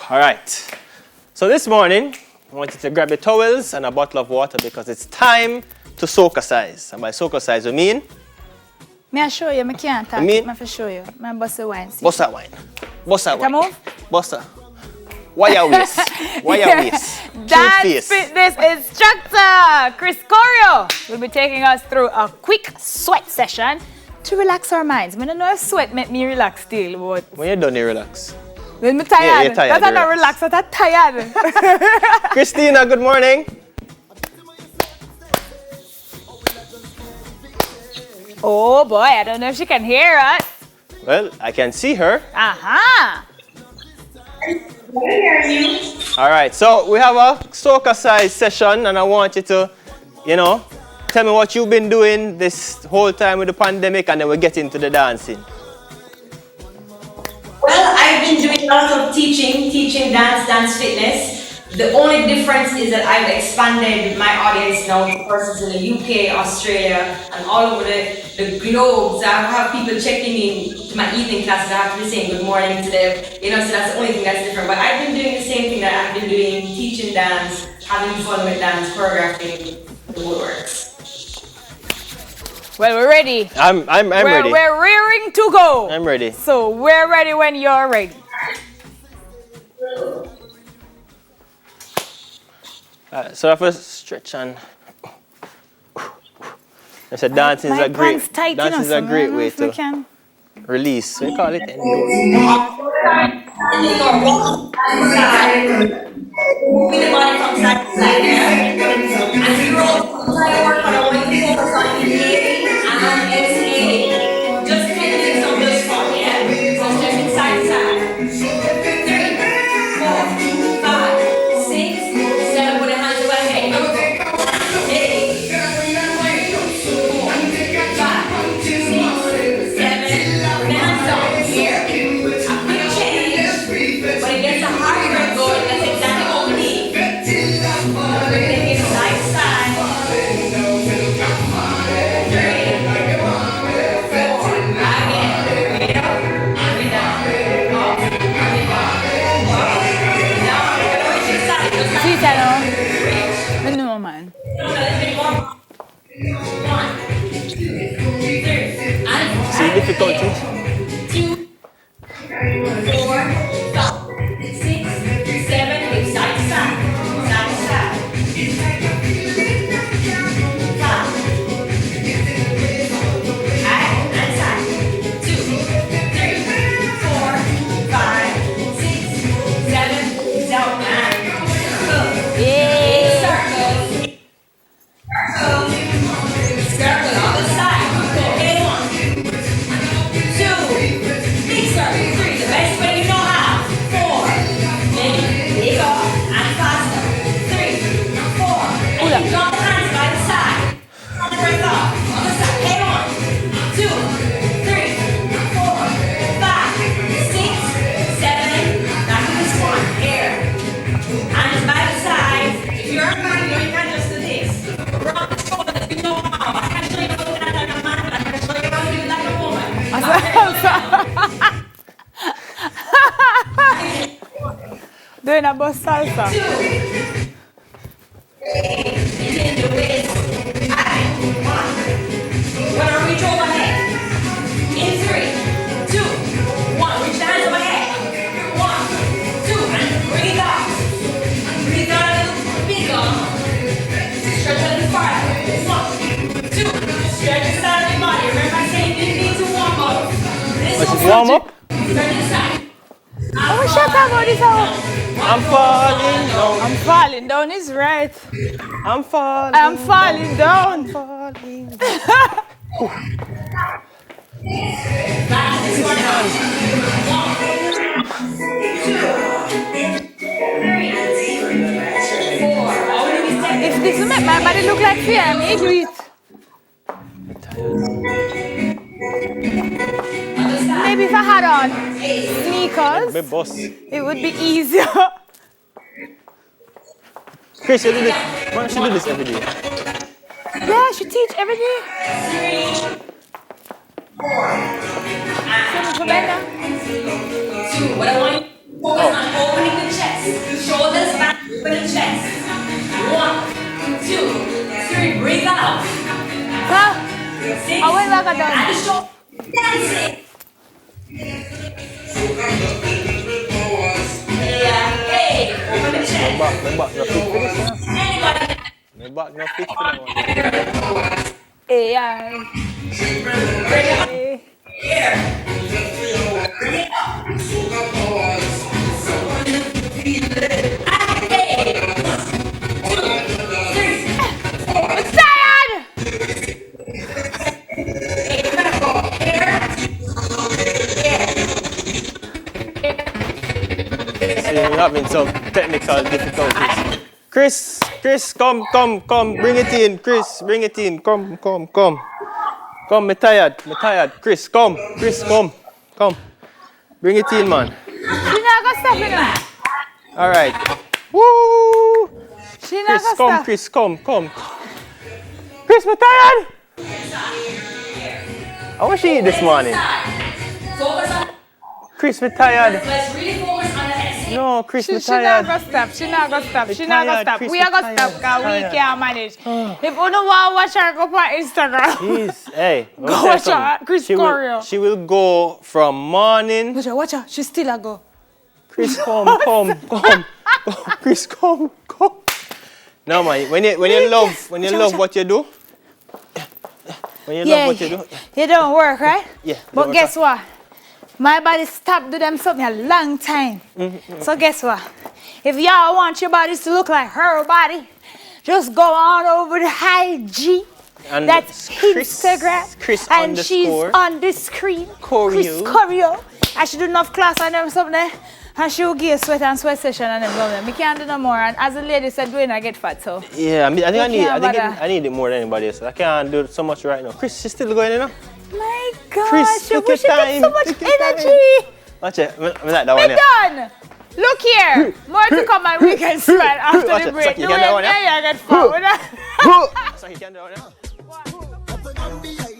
All right. So this morning, I want you to grab your towels and a bottle of water because it's time to soak-a-size. And by soak-a-size, we mean? May I show you? I can't talk. Me? I show you. I bust the wine. Bust that wine. Bust that wine. Come on. Bust that. Why your waist? Why your waist? Dance fitness instructor Chris Corio will be taking us through a quick sweat session to relax our minds. I don't know if sweat make me relax still, but when you're done, you relax. When I'm tired. Yeah, you're tired. That's not relax, I'm tired. Christina, good morning. Oh boy, I don't know if she can hear us. Well, I can see her. Aha! I hear you. All right, so we have a soak-a-size session, and I want you to, tell me what you've been doing this whole time with the pandemic, and then we'll get into the dancing. Well, I've been doing a lot of teaching dance fitness. The only difference is that I've expanded my audience now to persons in the UK, Australia, and all over the globe. So I have people checking in to my evening classes. I have to be saying good morning to them. So that's the only thing that's different. But I've been doing the same thing that I've been doing, teaching dance, having fun with dance, choreographing, the whole works. Well, we're ready. I'm ready. We're rearing to go. I'm ready. So we're ready when you're ready. So I have to stretch and I said dancing is a great way to release. We call it endorse. Moving the body from side to side, yeah? As you roll, try to work on a way to focus on inhaling and exhaling. Just take it some just fun, yeah? So stretching side to side. 3, 4, 5, 6, 7. Put the hands over the head. 8, 5, 6, 7. Put the hands down here. A quick change, but it gets a hard breath going. That's exactly what we need. We're taking it side to side. 3, 4, again. Bring it up, bring it down, up, bring it up, up, down. We're gonna reach this side. Just like See, Tano. reach. No, man. Let's do one. 1, 2, 3, and See difficulty? 2, 4, 5, 6, 7, hip side to side, side to side. 5, and side. 2, 3, 4, 5, 6, 7, out and circle. Big circle. Circle on the side. Okay, 1, 2, big circle. 3, the best way you know how. 4, maybe big up and faster. 3, 4, and you drop the hands by the side. On the breath off. On the side. Hey, 1, 2, 3, 4, 5, 6, 7. Back to the squat. Here. Hands by the side. If you're a man, you can't just do this. Rock the shoulders. You know how. I can show you how to do that like a man. I can show you how to do it like a woman. Doing a bus salsa. 2, 3, in the waist. And 1. We're gonna reach overhead. In 3, 2, 1. Reach the hands overhead. 1, 2, and breathe out. Breathe out a little bigger. Stretch a little farther. 1, 2. Stretch the side of your body. Remember I said you need to warm up. This What's will this, warm up? Stretch the side. Oh, shut up about this out. I'm falling down. I'm falling down is right. I'm falling. I'm falling down. falling down. Back to this one out. 1, 2, 3, 4. All we do is take If this will make my body look like fear, me do it. other side. Maybe if I had on sneakers, Big boss. it would be easier. Chris, you do this. Man, she do this every day. Yeah, she teach every day. 3, 4. For better. 2. What I want you to focus on opening the chest. Shoulders back, open the chest. 1, 2, 3, breathe out. Huh? 6, Oh, wait, back down. and the shoulder. Dancing. Yeah, hey, open the chest. My back no fit for this one. Anybody? My back no fit for that one. Hey, yeah. Bring it up. Here. Bring it up. And hey. 1, 2, 3. I'm tired! Hey, you're gonna go here. See, we're having some technical difficulties. Chris, come, bring it in. Chris, bring it in. Come. Come, me tired. Chris, come. Bring it in, man. She not gonna stop it now. All right. Woo! She not Chris, gonna stop. Chris, come. Chris, me tired. I want she eat this morning. Focus on. Chris, me tired. Let's really focus on the exhale. No, Chris, me She not tired. gonna stop. She not gonna stop. Chris, We are gonna stop because we can't manage. If you don't want to watch her, go on Instagram. Jeez, hey. Go watch her, Chris Corio. She will go from morning. Watch her. She still a go. Chris, come. Chris, come. No, man. When you love what you do. When you love what you do. You don't work, right? Yeah. But guess what? My body stopped doing them something a long time. So guess what? If y'all want your bodies to look like her body, just go on over to IG. And That's Instagram. Chris and she's underscore on the screen. Corio. Chris Corio. I should do enough class on them something. And she will give a sweat session and them. We can't do no more. And as the lady said, doing I get fat, so. Yeah, I can't need it more than anybody else. I can't do so much right now. Chris, she's still going in now? My gosh, Chris, she take your get time, so much take your time. energy. Watch it. I like that We one. Yeah. done. Look here. More to come and we can sweat after Watch the it. break. So you Do can it, do that one, yeah, yeah? I get fat. So he can do it now. Up and down the